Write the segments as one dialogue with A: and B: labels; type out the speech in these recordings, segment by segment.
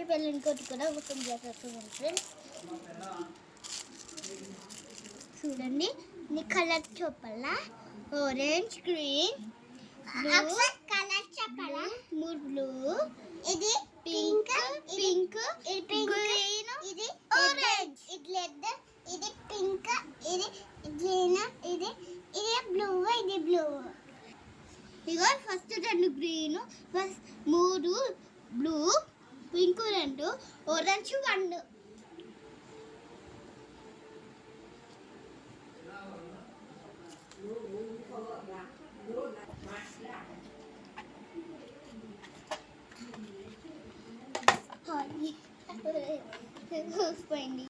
A: చూడండి పెళ్ళి ఇంకోటి కూడా ఓపెన్ చేసేస్తుంది ఫ్రెండ్స్. చూడండి నీ కలర్ చెప్పాలా? ఆరెంజ్, గ్రీన్, బ్లూ కలర్ చెప్పాలా? బ్లూ, ఇది పింక్, గ్రీన్, ఇది ఆరెంజ్, ఇది రెడ్, ఇది పింక్, ఇది గ్రీన్, ఇది బ్లూ, ఇది బ్లూ. ఇగో first 2 green, first 3 blue, pink 2, orange 1. పోయింది.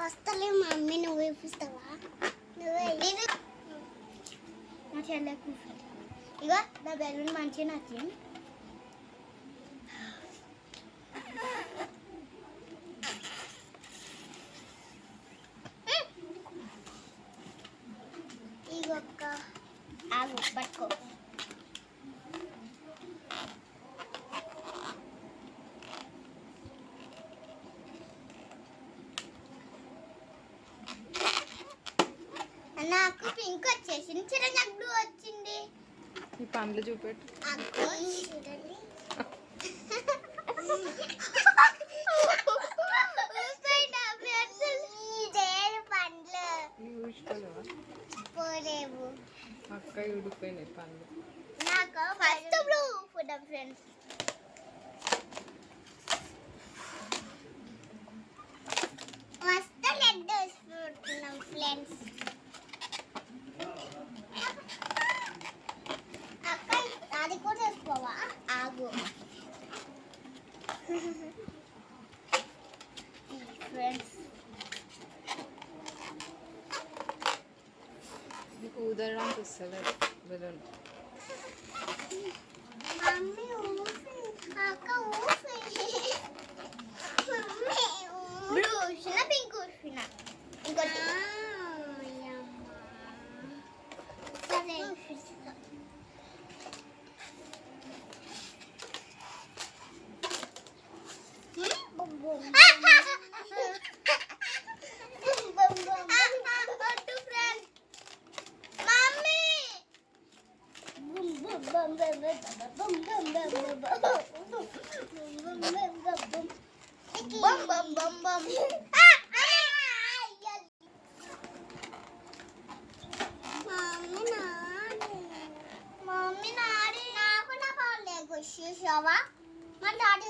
A: వస్తలే మమ్మీ, నువ్వు వేపిస్తావా? నా చెల్లె కూర్చో. ఇక నా బెలూన్ మంచిగా నచ్చింది. ఇగొక్క ఆగు పట్టుకో. నాకు పింక్ వచ్చేసింది, చిరంజీవి బ్లూ వచ్చింది.
B: ఈ పండ్లు చూపెట్టు.
A: చూడండి పోలేవు
B: అక్క ఉడిపోయినాయి పండ్లు.
A: నాకు first blue food friends. First లెడ్ వేసుకుంటున్నాం ఫ్రెండ్స్. అక్క అది కూడా వేసుకోవా? ఆగు ఫ్రెండ్స్.
B: నీకు ఊదడానికి వస్తుంది బెలూన్.
A: మమ్మీ ఊపి, అక్క ఊపి. మమ్మీ బ్లూ ఊసిన, పింక్ ఊసిన. ఇంకోటి మమ్మీ నాడి నాకు నా బాగుండే చూసావా? మా డాడీ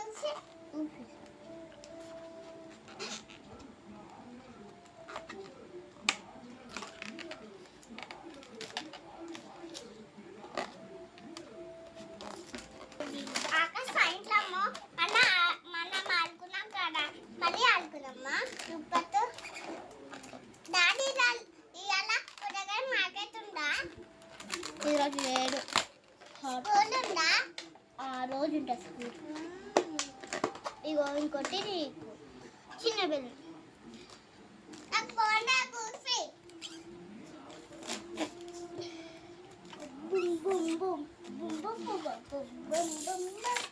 A: ఈరోజు లేడు. రోజు ఉంటుంది స్కూల్. ఇగో ఇంకోటి చిన్న balloon. Boom boom boom boom boom boom boom boom boom boom.